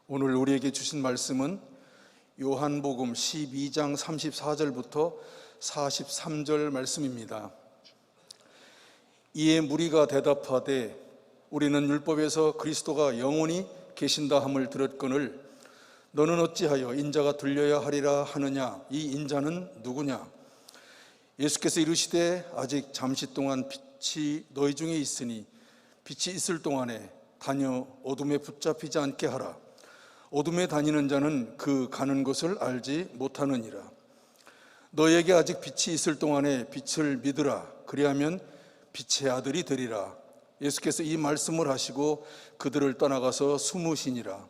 오늘 우리에게 주신 말씀은 요한복음 12장 34절부터 43절 말씀입니다. 이에 무리가 대답하되 우리는 율법에서 그리스도가 영원히 계신다 함을 들었거늘 너는 어찌하여 인자가 들려야 하리라 하느냐? 이 인자는 누구냐? 예수께서 이르시되 아직 잠시 동안 빛이 너희 중에 있으니 빛이 있을 동안에 다녀 어둠에 붙잡히지 않게 하라. 어둠에 다니는 자는 그 가는 곳을 알지 못하느니라. 너에게 아직 빛이 있을 동안에 빛을 믿으라. 그리하면 빛의 아들이 되리라. 예수께서 이 말씀을 하시고 그들을 떠나가서 숨으시니라.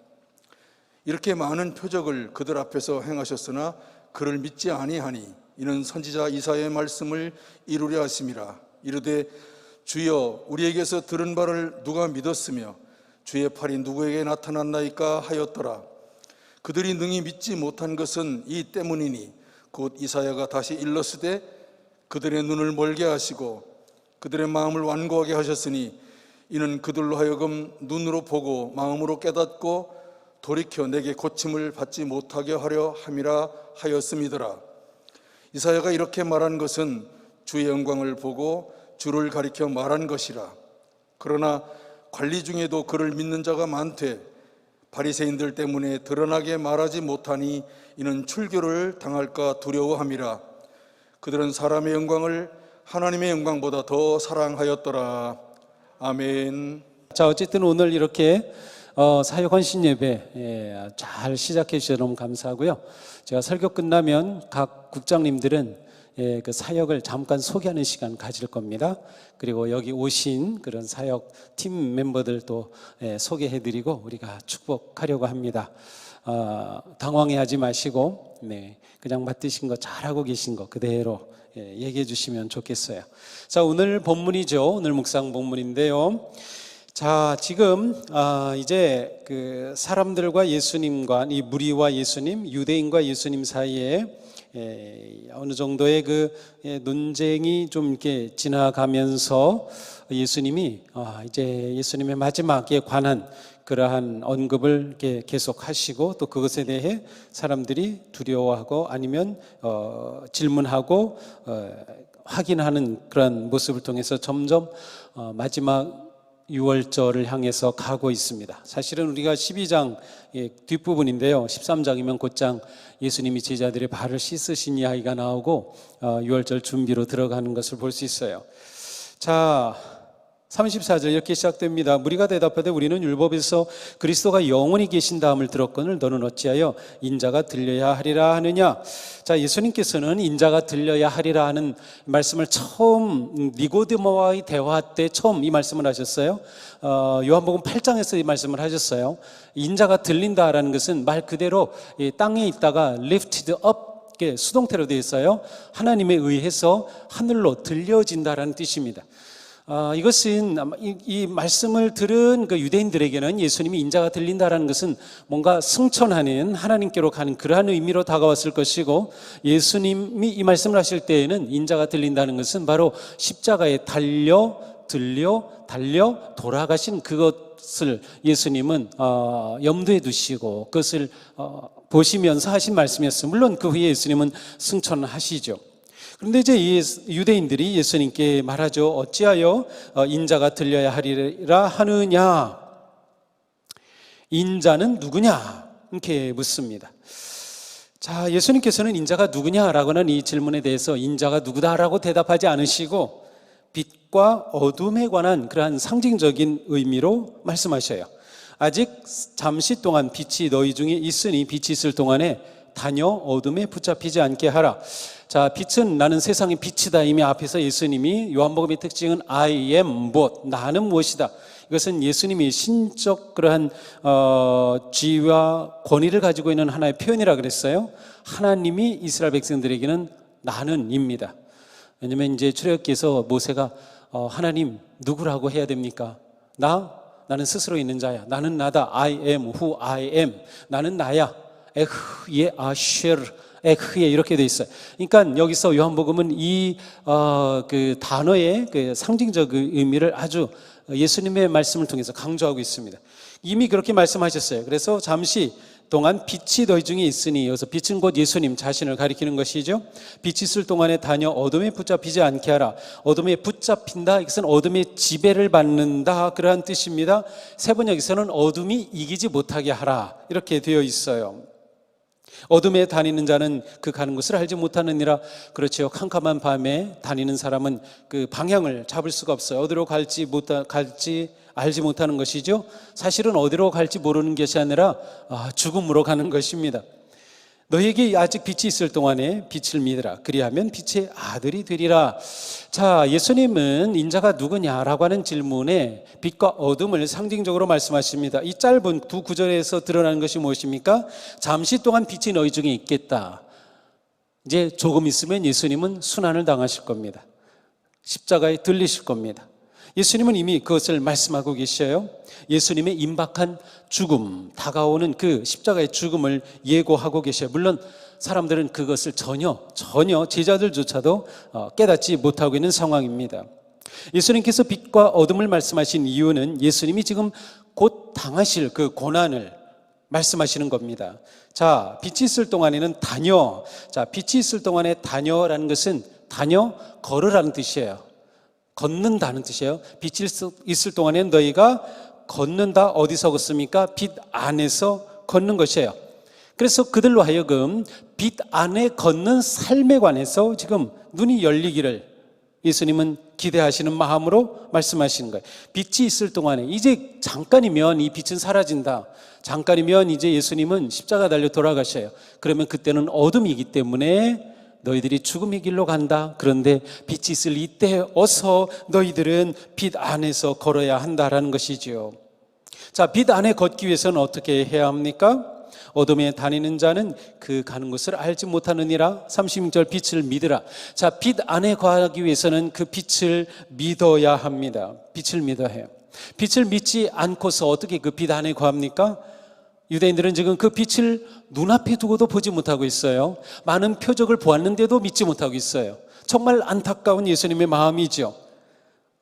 이렇게 많은 표적을 그들 앞에서 행하셨으나 그를 믿지 아니하니 이는 선지자 이사야의 말씀을 이루려 하심이라. 이르되 주여 우리에게서 들은 바를 누가 믿었으며 주의 팔이 누구에게 나타났나이까 하였더라. 그들이 능히 믿지 못한 것은 이 때문이니 곧 이사야가 다시 일렀으되 그들의 눈을 멀게 하시고 그들의 마음을 완고하게 하셨으니 이는 그들로 하여금 눈으로 보고 마음으로 깨닫고 돌이켜 내게 고침을 받지 못하게 하려 함이라 하였음이더라. 이사야가 이렇게 말한 것은 주의 영광을 보고 주를 가리켜 말한 것이라. 그러나 관리 중에도 그를 믿는 자가 많되 바리새인들 때문에 드러나게 말하지 못하니 이는 출교를 당할까 두려워함이라. 그들은 사람의 영광을 하나님의 영광보다 더 사랑하였더라. 아멘. 자, 어쨌든 오늘 이렇게 사역 헌신 예배 잘 시작해 주셔서 너무 감사하고요. 제가 설교 끝나면 각 국장님들은 그 사역을 잠깐 소개하는 시간 가질 겁니다. 그리고 여기 오신 그런 사역 팀 멤버들도 소개해드리고 우리가 축복하려고 합니다. 당황해하지 마시고 그냥 맡으신 거 잘하고 계신 거 그대로 얘기해 주시면 좋겠어요. 자, 오늘 본문이죠. 오늘 묵상 본문인데요. 자, 지금 이제 그 사람들과 예수님과 이 무리와 예수님, 유대인과 예수님 사이에 어느 정도의 그 논쟁이 좀 이렇게 지나가면서 예수님이 이제 예수님의 마지막에 관한 그러한 언급을 이렇게 계속 하시고 또 그것에 대해 사람들이 두려워하고 아니면 질문하고 확인하는 그런 모습을 통해서 점점 마지막 6월절을 향해서 가고 있습니다. 사실은 우리가 12장 뒷부분인데요. 13장이면 곧장 예수님이 제자들의 발을 씻으신 이야기가 나오고 6월절 준비로 들어가는 것을 볼 수 있어요. 자, 34절 이렇게 시작됩니다. 무리가 대답하되 우리는 율법에서 그리스도가 영원히 계신다함을 들었거늘 너는 어찌하여 인자가 들려야 하리라 하느냐. 자, 예수님께서는 인자가 들려야 하리라 하는 말씀을 처음 니고데모와의 대화 때 처음 이 말씀을 하셨어요. 요한복음 8장에서 이 말씀을 하셨어요. 인자가 들린다라는 것은 말 그대로 땅에 있다가 lifted up, 수동태로 되어 있어요. 하나님에 의해서 하늘로 들려진다라는 뜻입니다. 이것은 이 말씀을 들은 그 유대인들에게는 예수님이 인자가 들린다라는 것은 뭔가 승천하는 하나님께로 가는 그러한 의미로 다가왔을 것이고, 예수님이 이 말씀을 하실 때에는 인자가 들린다는 것은 바로 십자가에 달려 돌아가신 그것을 예수님은 염두에 두시고 그것을 보시면서 하신 말씀이었어요. 물론 그 후에 예수님은 승천하시죠. 그런데 이제 이 유대인들이 예수님께 말하죠. 어찌하여 인자가 들려야 하리라 하느냐? 인자는 누구냐? 이렇게 묻습니다. 자, 예수님께서는 인자가 누구냐라고 하는 이 질문에 대해서 인자가 누구다라고 대답하지 않으시고 빛과 어둠에 관한 그러한 상징적인 의미로 말씀하셔요. 아직 잠시 동안 빛이 너희 중에 있으니 빛이 있을 동안에 다녀 어둠에 붙잡히지 않게 하라. 자, 빛은 나는 세상의 빛이다. 이미 앞에서 예수님이 요한복음의 특징은 I am 무엇, 나는 무엇이다. 이것은 예수님이 신적 그러한 지위와 권위를 가지고 있는 하나의 표현이라 그랬어요. 하나님이 이스라엘 백성들에게는 나는입니다. 왜냐하면 이제 출애굽기에서 모세가 하나님 누구라고 해야 됩니까? 나는 스스로 있는 자야. 나는 나다. I am who I am. 나는 나야. 에흐예 아쉐르 에흐예 이렇게 돼 있어요. 그러니까 여기서 요한복음은 이 그 단어의 그 상징적 의미를 아주 예수님의 말씀을 통해서 강조하고 있습니다. 이미 그렇게 말씀하셨어요. 그래서 잠시 동안 빛이 너희 중에 있으니, 여기서 빛은 곧 예수님 자신을 가리키는 것이죠. 빛이 있을 동안에 다녀 어둠에 붙잡히지 않게 하라. 어둠에 붙잡힌다, 이것은 어둠의 지배를 받는다, 그러한 뜻입니다. 세 번역에서는 어둠이 이기지 못하게 하라, 이렇게 되어 있어요. 어둠에 다니는 자는 그 가는 곳을 알지 못하느니라. 그렇죠. 캄캄한 밤에 다니는 사람은 그 방향을 잡을 수가 없어요. 어디로 갈지 알지 못하는 것이죠. 사실은 어디로 갈지 모르는 것이 아니라 죽음으로 가는 것입니다. 너희에게 아직 빛이 있을 동안에 빛을 믿으라. 그리하면 빛의 아들이 되리라. 자, 예수님은 인자가 누구냐라고 하는 질문에 빛과 어둠을 상징적으로 말씀하십니다. 이 짧은 두 구절에서 드러나는 것이 무엇입니까? 잠시 동안 빛이 너희 중에 있겠다. 이제 조금 있으면 예수님은 순환을 당하실 겁니다. 십자가에 들리실 겁니다. 예수님은 이미 그것을 말씀하고 계셔요. 예수님의 임박한 죽음, 다가오는 그 십자가의 죽음을 예고하고 계셔요. 물론 사람들은 그것을 전혀 제자들조차도 깨닫지 못하고 있는 상황입니다. 예수님께서 빛과 어둠을 말씀하신 이유는 예수님이 지금 곧 당하실 그 고난을 말씀하시는 겁니다. 자, 빛이 있을 동안에는 다녀. 자, 빛이 있을 동안에 다녀라는 것은 다녀, 걸으라는 뜻이에요. 걷는다는 뜻이에요. 빛이 있을 동안에는 너희가 걷는다. 어디서 걷습니까? 빛 안에서 걷는 것이에요. 그래서 그들로 하여금 빛 안에 걷는 삶에 관해서 지금 눈이 열리기를 예수님은 기대하시는 마음으로 말씀하시는 거예요. 빛이 있을 동안에, 이제 잠깐이면 이 빛은 사라진다. 잠깐이면 이제 예수님은 십자가 달려 돌아가셔요. 그러면 그때는 어둠이기 때문에 너희들이 죽음의 길로 간다. 그런데 빛이 있을 이때 어서 너희들은 빛 안에서 걸어야 한다라는 것이지요. 자, 빛 안에 걷기 위해서는 어떻게 해야 합니까? 어둠에 다니는 자는 그 가는 곳을 알지 못하느니라. 36절 빛을 믿으라. 자, 빛 안에 거하기 위해서는 그 빛을 믿어야 합니다. 빛을 믿어야 해요. 빛을 믿지 않고서 어떻게 그 빛 안에 거합니까? 유대인들은 지금 그 빛을 눈앞에 두고도 보지 못하고 있어요. 많은 표적을 보았는데도 믿지 못하고 있어요. 정말 안타까운 예수님의 마음이죠.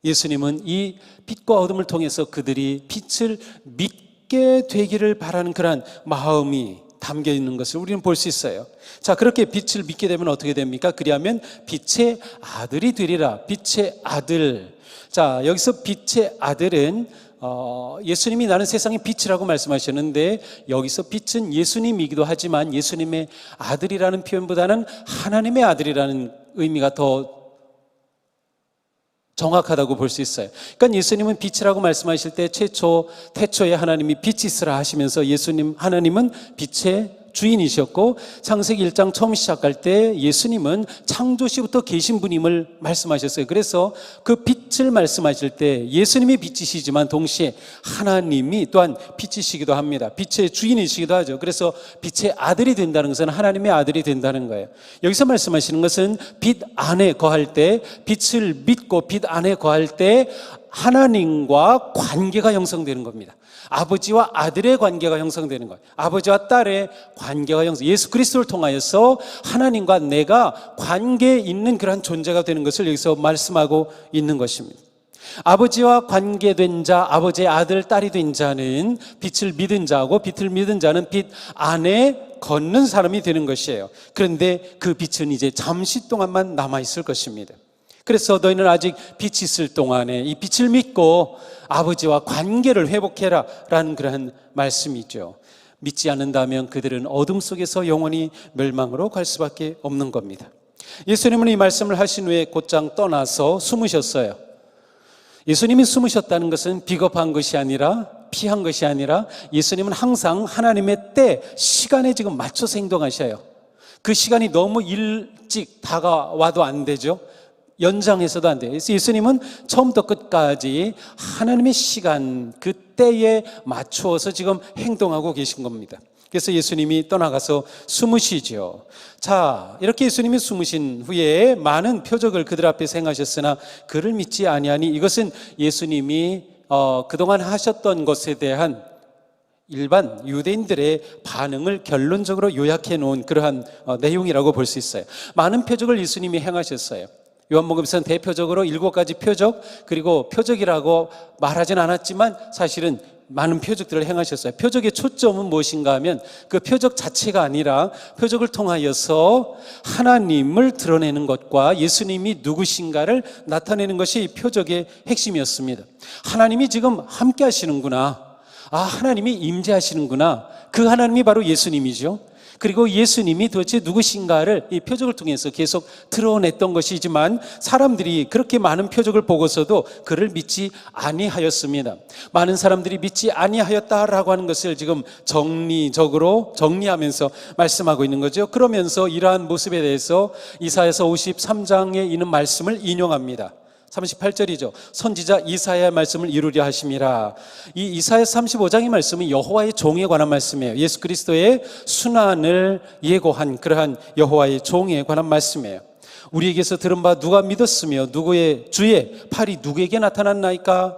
예수님은 이 빛과 어둠을 통해서 그들이 빛을 믿게 되기를 바라는 그러한 마음이 담겨 있는 것을 우리는 볼 수 있어요. 자, 그렇게 빛을 믿게 되면 어떻게 됩니까? 그리하면 빛의 아들이 되리라. 빛의 아들. 자, 여기서 빛의 아들은 예수님이 나는 세상의 빛이라고 말씀하셨는데, 여기서 빛은 예수님이기도 하지만 예수님의 아들이라는 표현보다는 하나님의 아들이라는 의미가 더 정확하다고 볼 수 있어요. 그러니까 예수님은 빛이라고 말씀하실 때 태초에 하나님이 빛이 있으라 하시면서 하나님은 빛의 주인이셨고, 창세기 1장 처음 시작할 때 예수님은 창조시부터 계신 분임을 말씀하셨어요. 그래서 그 빛을 말씀하실 때 예수님이 빛이시지만 동시에 하나님이 또한 빛이시기도 합니다. 빛의 주인이시기도 하죠. 그래서 빛의 아들이 된다는 것은 하나님의 아들이 된다는 거예요. 여기서 말씀하시는 것은 빛 안에 거할 때, 빛을 믿고 빛 안에 거할 때 하나님과 관계가 형성되는 겁니다. 아버지와 아들의 관계가 형성되는 거예요. 아버지와 딸의 관계가 예수 그리스도를 통하여서 하나님과 내가 관계에 있는 그러한 존재가 되는 것을 여기서 말씀하고 있는 것입니다. 아버지와 관계된 자, 아버지의 아들, 딸이 된 자는 빛을 믿은 자고, 빛을 믿은 자는 빛 안에 걷는 사람이 되는 것이에요. 그런데 그 빛은 이제 잠시 동안만 남아있을 것입니다. 그래서 너희는 아직 빛이 있을 동안에 이 빛을 믿고 아버지와 관계를 회복해라 라는 그러한 말씀이죠. 믿지 않는다면 그들은 어둠 속에서 영원히 멸망으로 갈 수밖에 없는 겁니다. 예수님은 이 말씀을 하신 후에 곧장 떠나서 숨으셨어요. 예수님이 숨으셨다는 것은 비겁한 것이 아니라, 피한 것이 아니라, 예수님은 항상 하나님의 때, 시간에 지금 맞춰서 행동하셔요. 그 시간이 너무 일찍 다가와도 안 되죠. 연장해서도 안 돼요. 그래서 예수님은 처음부터 끝까지 하나님의 시간, 그 때에 맞추어서 지금 행동하고 계신 겁니다. 그래서 예수님이 떠나가서 숨으시죠. 자, 이렇게 예수님이 숨으신 후에 많은 표적을 그들 앞에서 행하셨으나 그를 믿지 아니하니, 이것은 예수님이 그동안 하셨던 것에 대한 일반 유대인들의 반응을 결론적으로 요약해 놓은 그러한 내용이라고 볼 수 있어요. 많은 표적을 예수님이 행하셨어요. 요한복음에서는 대표적으로 7가지 표적, 그리고 표적이라고 말하진 않았지만 사실은 많은 표적들을 행하셨어요. 표적의 초점은 무엇인가 하면 그 표적 자체가 아니라 표적을 통하여서 하나님을 드러내는 것과 예수님이 누구신가를 나타내는 것이 표적의 핵심이었습니다. 하나님이 지금 함께 하시는구나. 하나님이 임재하시는구나. 그 하나님이 바로 예수님이죠. 그리고 예수님이 도대체 누구신가를 이 표적을 통해서 계속 드러냈던 것이지만 사람들이 그렇게 많은 표적을 보고서도 그를 믿지 아니하였습니다. 많은 사람들이 믿지 아니하였다라고 하는 것을 지금 정리적으로 정리하면서 말씀하고 있는 거죠. 그러면서 이러한 모습에 대해서 이사야서 53장에 있는 말씀을 인용합니다. 38절이죠. 선지자 이사야의 말씀을 이루려 하심이라. 이 이사야 35장의 말씀은 여호와의 종에 관한 말씀이에요. 예수 그리스도의 순환을 예고한 그러한 여호와의 종에 관한 말씀이에요. 우리에게서 들은 바 누가 믿었으며 누구의 주의 팔이 누구에게 나타났나이까?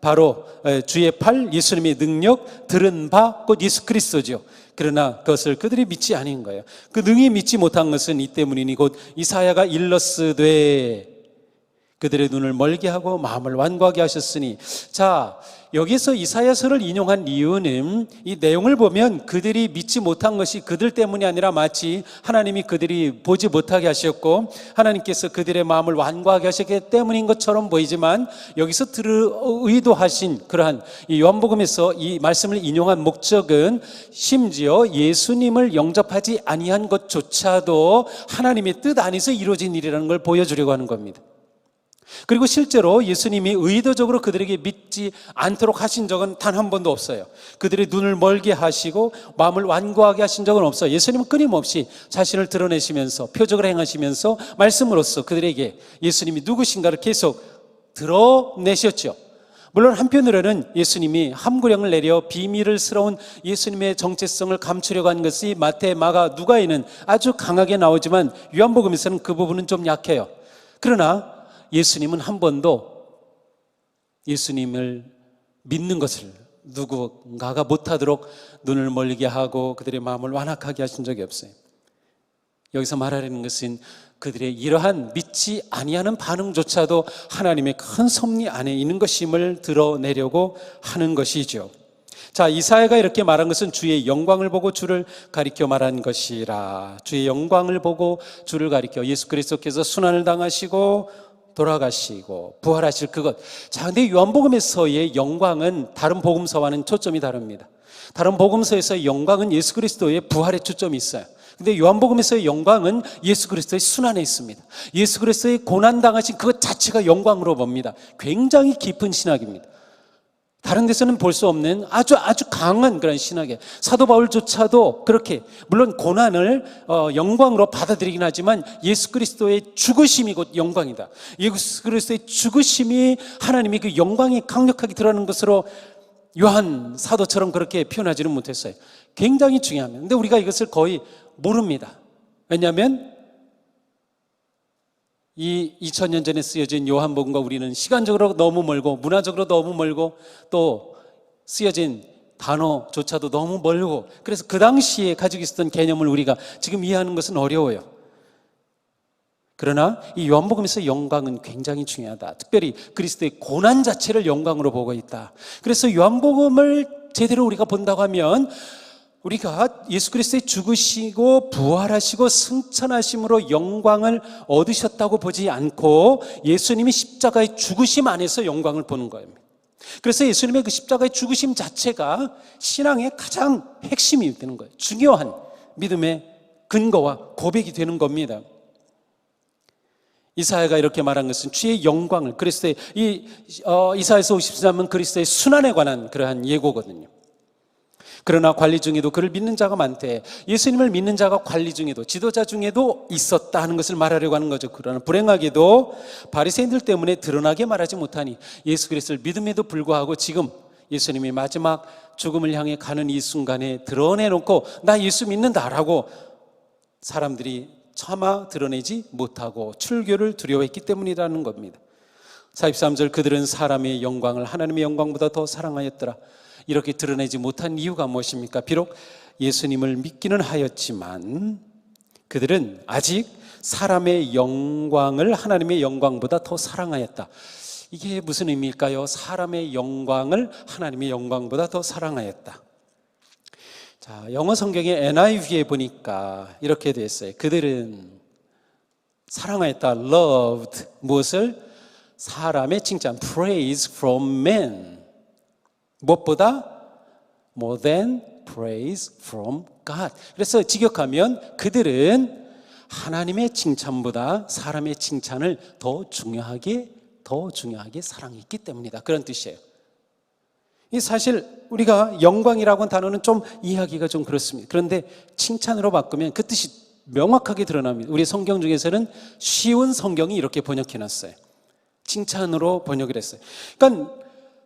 바로 주의 팔, 예수님의 능력, 들은 바 곧 예수 그리스도죠. 그러나 그것을 그들이 믿지 아닌 거예요. 그 능히 믿지 못한 것은 이 때문이니 곧 이사야가 일렀으되 그들의 눈을 멀게 하고 마음을 완고하게 하셨으니. 자, 여기서 이사야서를 인용한 이유는 이 내용을 보면 그들이 믿지 못한 것이 그들 때문이 아니라 마치 하나님이 그들이 보지 못하게 하셨고 하나님께서 그들의 마음을 완고하게 하셨기 때문인 것처럼 보이지만 여기서 의도하신 그러한 이 요한복음에서 이 말씀을 인용한 목적은 심지어 예수님을 영접하지 아니한 것조차도 하나님의 뜻 안에서 이루어진 일이라는 걸 보여주려고 하는 겁니다. 그리고 실제로 예수님이 의도적으로 그들에게 믿지 않도록 하신 적은 단 한 번도 없어요. 그들의 눈을 멀게 하시고 마음을 완고하게 하신 적은 없어요. 예수님은 끊임없이 자신을 드러내시면서 표적을 행하시면서 말씀으로써 그들에게 예수님이 누구신가를 계속 드러내셨죠. 물론 한편으로는 예수님이 함구령을 내려 비밀스러운 예수님의 정체성을 감추려고 한 것이 마태, 마가, 누가에는 아주 강하게 나오지만 요한복음에서는 그 부분은 좀 약해요. 그러나 예수님은 한 번도 예수님을 믿는 것을 누군가가 못하도록 눈을 멀게 하고 그들의 마음을 완악하게 하신 적이 없어요. 여기서 말하려는 것은 그들의 이러한 믿지 아니하는 반응조차도 하나님의 큰 섭리 안에 있는 것임을 드러내려고 하는 것이죠. 자, 이사야가 이렇게 말한 것은 주의 영광을 보고 주를 가리켜 말한 것이라. 주의 영광을 보고 주를 가리켜 예수 그리스도께서 순환을 당하시고 돌아가시고 부활하실 그것. 자, 근데 요한복음에서의 영광은 다른 복음서와는 초점이 다릅니다. 다른 복음서에서의 영광은 예수 그리스도의 부활에 초점이 있어요. 근데 요한복음에서의 영광은 예수 그리스도의 순환에 있습니다. 예수 그리스도의 고난당하신 그것 자체가 영광으로 봅니다. 굉장히 깊은 신학입니다. 다른 데서는 볼 수 없는 아주 강한 그런 신학이에요. 사도 바울조차도 그렇게 물론 고난을 영광으로 받아들이긴 하지만 예수 그리스도의 죽으심이 곧 영광이다. 예수 그리스도의 죽으심이 하나님이 그 영광이 강력하게 드러나는 것으로 요한 사도처럼 그렇게 표현하지는 못했어요. 굉장히 중요합니다. 근데 우리가 이것을 거의 모릅니다. 왜냐하면 이 2000년 전에 쓰여진 요한복음과 우리는 시간적으로 너무 멀고 문화적으로 너무 멀고 또 쓰여진 단어조차도 너무 멀고 그래서 그 당시에 가지고 있었던 개념을 우리가 지금 이해하는 것은 어려워요. 그러나 이 요한복음에서 영광은 굉장히 중요하다. 특별히 그리스도의 고난 자체를 영광으로 보고 있다. 그래서 요한복음을 제대로 우리가 본다고 하면 우리가 예수 그리스도의 죽으시고 부활하시고 승천하심으로 영광을 얻으셨다고 보지 않고 예수님이 십자가의 죽으심 안에서 영광을 보는 거예요. 그래서 예수님의 그 십자가의 죽으심 자체가 신앙의 가장 핵심이 되는 거예요. 중요한 믿음의 근거와 고백이 되는 겁니다. 이사야가 이렇게 말한 것은 주의 영광을 그리스도의 이사야서 53장은 그리스도의 순환에 관한 그러한 예고거든요. 그러나 관리 중에도 그를 믿는 자가 많대. 예수님을 믿는 자가 관리 중에도 지도자 중에도 있었다 하는 것을 말하려고 하는 거죠. 그러나 불행하게도 바리새인들 때문에 드러나게 말하지 못하니 예수 그리스도를 믿음에도 불구하고 지금 예수님이 마지막 죽음을 향해 가는 이 순간에 드러내놓고 나 예수 믿는다라고 사람들이 차마 드러내지 못하고 출교를 두려워했기 때문이라는 겁니다. 43절 그들은 사람의 영광을 하나님의 영광보다 더 사랑하였더라. 이렇게 드러내지 못한 이유가 무엇입니까? 비록 예수님을 믿기는 하였지만 그들은 아직 사람의 영광을 하나님의 영광보다 더 사랑하였다. 이게 무슨 의미일까요? 사람의 영광을 하나님의 영광보다 더 사랑하였다. 자, 영어 성경의 NIV에 보니까 이렇게 되어 있어요. 그들은 사랑하였다, loved, 무엇을? 사람의 칭찬, praise from men. 무엇보다? more than praise from God. 그래서 직역하면 그들은 하나님의 칭찬보다 사람의 칭찬을 더 중요하게 사랑했기 때문이다. 그런 뜻이에요. 이 사실 우리가 영광이라고 하는 단어는 좀 이해하기가 좀 그렇습니다. 그런데 칭찬으로 바꾸면 그 뜻이 명확하게 드러납니다. 우리 성경 중에서는 쉬운 성경이 이렇게 번역해놨어요. 칭찬으로 번역을 했어요. 그러니까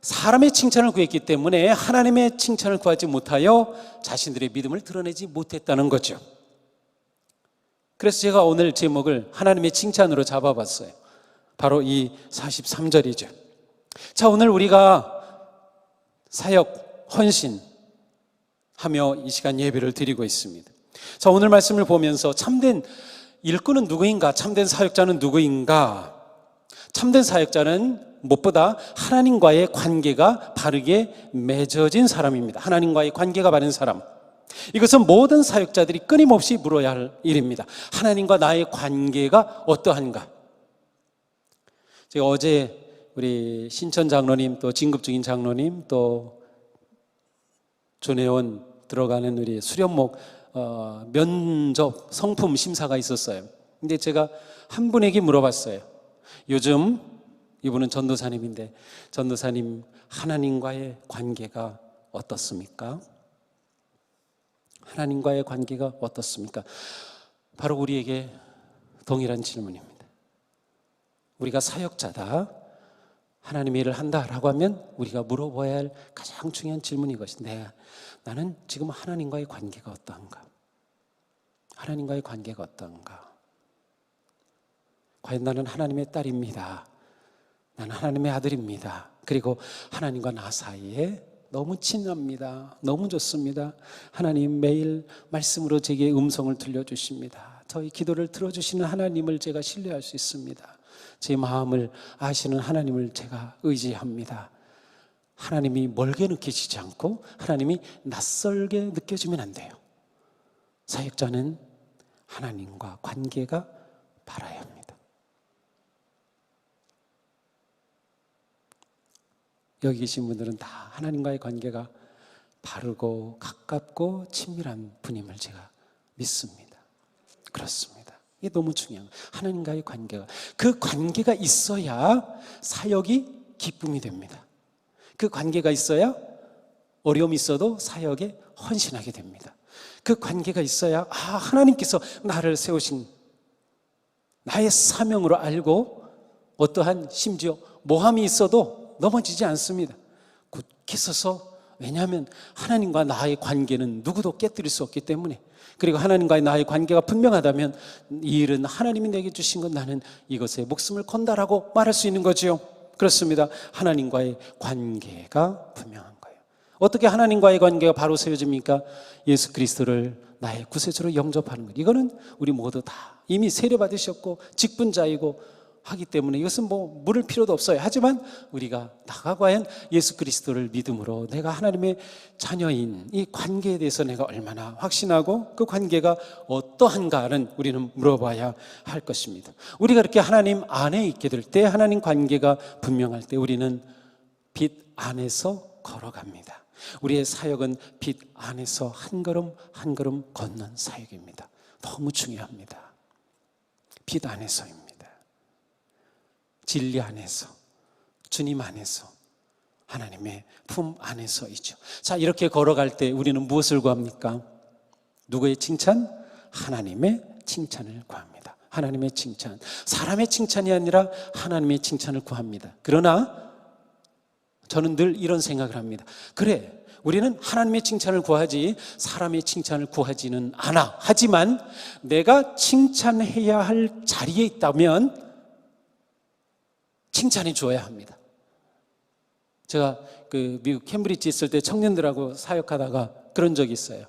사람의 칭찬을 구했기 때문에 하나님의 칭찬을 구하지 못하여 자신들의 믿음을 드러내지 못했다는 거죠. 그래서 제가 오늘 제목을 하나님의 칭찬으로 잡아봤어요. 바로 이 43절이죠. 자, 오늘 우리가 사역, 헌신하며 이 시간 예배를 드리고 있습니다. 자, 오늘 말씀을 보면서 참된 일꾼은 누구인가? 참된 사역자는 누구인가? 참된 사역자는 무엇보다 하나님과의 관계가 바르게 맺어진 사람입니다. 하나님과의 관계가 바른 사람. 이것은 모든 사역자들이 끊임없이 물어야 할 일입니다. 하나님과 나의 관계가 어떠한가? 제가 어제 우리 신천 장로님, 또 진급 중인 장로님, 또 조내원 들어가는 우리 수련목 면접 성품 심사가 있었어요. 근데 제가 한 분에게 물어봤어요. 요즘 이분은 전도사님인데, 전도사님 하나님과의 관계가 어떻습니까? 하나님과의 관계가 어떻습니까? 바로 우리에게 동일한 질문입니다. 우리가 사역자다, 하나님의 일을 한다라고 하면 우리가 물어봐야 할 가장 중요한 질문이 이것인데, 나는 지금 하나님과의 관계가 어떠한가? 하나님과의 관계가 어떠한가? 과연 나는 하나님의 딸입니다. 나는 하나님의 아들입니다. 그리고 하나님과 나 사이에 너무 친합니다. 너무 좋습니다. 하나님 매일 말씀으로 제게 음성을 들려주십니다. 저희 기도를 들어주시는 하나님을 제가 신뢰할 수 있습니다. 제 마음을 아시는 하나님을 제가 의지합니다. 하나님이 멀게 느껴지지 않고 하나님이 낯설게 느껴지면 안 돼요. 사역자는 하나님과 관계가 바라야 합니다. 여기 계신 분들은 다 하나님과의 관계가 바르고 가깝고 친밀한 분임을 제가 믿습니다. 그렇습니다. 이게 너무 중요한 거예요. 하나님과의 관계가, 그 관계가 있어야 사역이 기쁨이 됩니다. 그 관계가 있어야 어려움이 있어도 사역에 헌신하게 됩니다. 그 관계가 있어야 하나님께서 나를 세우신 나의 사명으로 알고 어떠한 심지어 모함이 있어도 넘어지지 않습니다. 굳게 서서, 왜냐하면 하나님과 나의 관계는 누구도 깨뜨릴 수 없기 때문에, 그리고 하나님과의 나의 관계가 분명하다면 이 일은 하나님이 내게 주신 건 나는 이것에 목숨을 건다라고 말할 수 있는 거지요. 그렇습니다. 하나님과의 관계가 분명한 거예요. 어떻게 하나님과의 관계가 바로 세워집니까? 예수 그리스도를 나의 구세주로 영접하는 것. 이거는 우리 모두 다 이미 세례받으셨고 직분자이고 하기 때문에 이것은 물을 필요도 없어요. 하지만 우리가 나가 과연 예수 그리스도를 믿음으로 내가 하나님의 자녀인 이 관계에 대해서 내가 얼마나 확신하고 그 관계가 어떠한가는 우리는 물어봐야 할 것입니다. 우리가 이렇게 하나님 안에 있게 될 때, 하나님 관계가 분명할 때 우리는 빛 안에서 걸어갑니다. 우리의 사역은 빛 안에서 한 걸음 한 걸음 걷는 사역입니다. 너무 중요합니다. 빛 안에서입니다. 진리 안에서, 주님 안에서, 하나님의 품 안에서이죠. 자, 이렇게 걸어갈 때 우리는 무엇을 구합니까? 누구의 칭찬? 하나님의 칭찬을 구합니다. 하나님의 칭찬. 사람의 칭찬이 아니라 하나님의 칭찬을 구합니다. 그러나 저는 늘 이런 생각을 합니다. 그래, 우리는 하나님의 칭찬을 구하지 사람의 칭찬을 구하지는 않아. 하지만 내가 칭찬해야 할 자리에 있다면 칭찬해 주어야 합니다. 제가 미국 캠브리지 있을 때 청년들하고 사역하다가 그런 적이 있어요.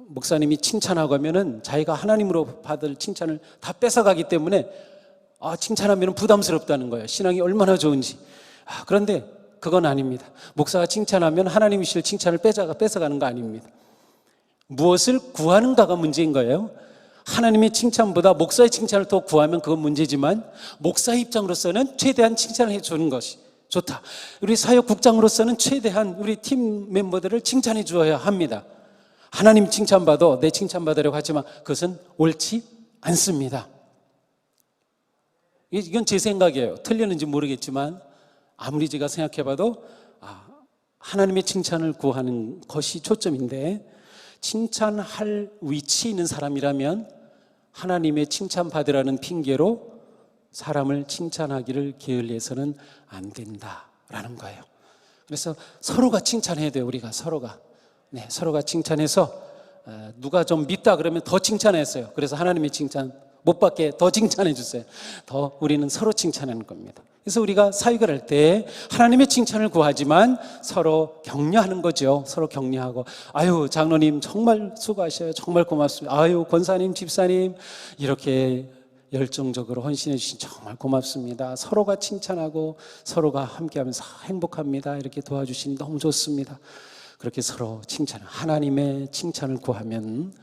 목사님이 칭찬하고 하면은 자기가 하나님으로 받을 칭찬을 다 뺏어가기 때문에 칭찬하면 부담스럽다는 거예요. 신앙이 얼마나 좋은지. 그런데 그건 아닙니다. 목사가 칭찬하면 하나님이 주실 칭찬을 뺏어가는 거 아닙니다. 무엇을 구하는가가 문제인 거예요. 하나님의 칭찬보다 목사의 칭찬을 더 구하면 그건 문제지만, 목사의 입장으로서는 최대한 칭찬을 해주는 것이 좋다. 우리 사역국장으로서는 최대한 우리 팀 멤버들을 칭찬해 주어야 합니다. 하나님 칭찬받아 내 칭찬받으려고 하지만 그것은 옳지 않습니다. 이건 제 생각이에요. 틀렸는지 모르겠지만 아무리 제가 생각해봐도 하나님의 칭찬을 구하는 것이 초점인데, 칭찬할 위치에 있는 사람이라면 하나님의 칭찬받으라는 핑계로 사람을 칭찬하기를 게을리해서는 안 된다라는 거예요. 그래서 서로가 칭찬해야 돼요. 우리가 서로가 칭찬해서, 누가 좀 믿다 그러면 더 칭찬했어요. 그래서 하나님의 칭찬 못 받게 더 칭찬해 주세요. 더 우리는 서로 칭찬하는 겁니다. 그래서 우리가 사역을 할 때 하나님의 칭찬을 구하지만 서로 격려하는 거죠. 서로 격려하고, 아유 장로님 정말 수고하셔요. 정말 고맙습니다. 아유 권사님, 집사님 이렇게 열정적으로 헌신해 주신 정말 고맙습니다. 서로가 칭찬하고 서로가 함께하면서 행복합니다. 이렇게 도와주시니 너무 좋습니다. 그렇게 서로 하나님의 칭찬을 구하면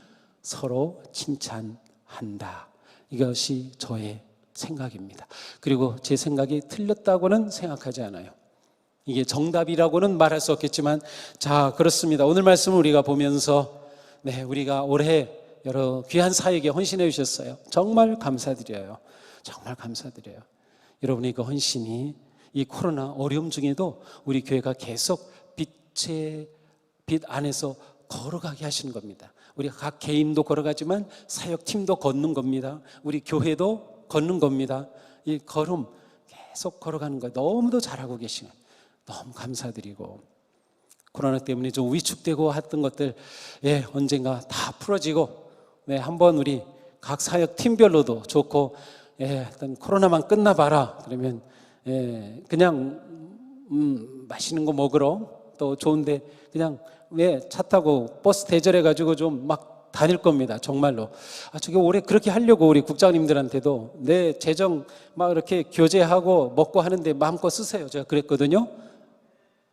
서로 칭찬한다. 이것이 저의 생각입니다. 그리고 제 생각이 틀렸다고는 생각하지 않아요. 이게 정답이라고는 말할 수 없겠지만, 자, 그렇습니다. 오늘 말씀을 우리가 보면서 우리가 올해 여러 귀한 사역에 헌신해 주셨어요. 정말 감사드려요. 정말 감사드려요. 여러분의 그 헌신이 이 코로나 어려움 중에도 우리 교회가 계속 빛 안에서 걸어가게 하시는 겁니다. 우리가 각 개인도 걸어가지만 사역팀도 걷는 겁니다. 우리 교회도 걷는 겁니다. 이 걸음 계속 걸어가는 거 너무도 잘하고 계시네요. 너무 감사드리고, 코로나 때문에 좀 위축되고 했던 것들 언젠가 다 풀어지고, 한번 우리 각 사역 팀별로도 좋고, 일단 코로나만 끝나봐라 그러면 그냥 맛있는 거 먹으러, 또 좋은데 그냥 차 타고 버스 대절해가지고 좀 막 다닐 겁니다. 정말로. 저게 올해 그렇게 하려고 우리 국장님들한테도 내 재정 막 이렇게 교제하고 먹고 하는데 마음껏 쓰세요. 제가 그랬거든요.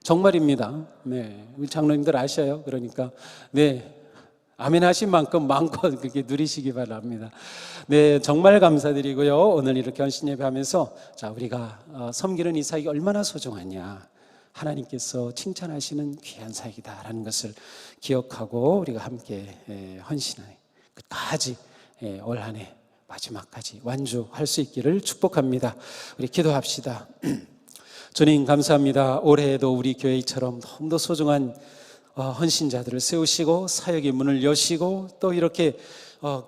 정말입니다. 우리 장로님들 아셔요. 그러니까 아멘 하신 만큼 마음껏 그렇게 누리시기 바랍니다. 정말 감사드리고요. 오늘 이렇게 헌신 예배하면서, 자, 우리가 섬기는 이 사역이 얼마나 소중하냐, 하나님께서 칭찬하시는 귀한 사역이다라는 것을 기억하고 우리가 함께 헌신하여 끝까지 올 한 해 마지막까지 완주할 수 있기를 축복합니다. 우리 기도합시다. 주님 감사합니다. 올해에도 우리 교회처럼 너무도 소중한 헌신자들을 세우시고 사역의 문을 여시고, 또 이렇게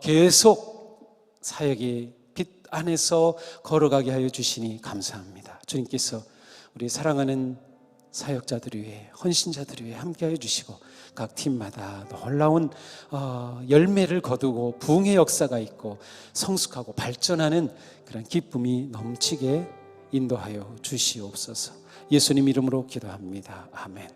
계속 사역의 빛 안에서 걸어가게 하여 주시니 감사합니다. 주님께서 우리 사랑하는 사역자들을 위해, 헌신자들을 위해 함께하여 주시고, 각 팀마다 놀라운 열매를 거두고 부흥의 역사가 있고 성숙하고 발전하는 그런 기쁨이 넘치게 인도하여 주시옵소서. 예수님 이름으로 기도합니다. 아멘.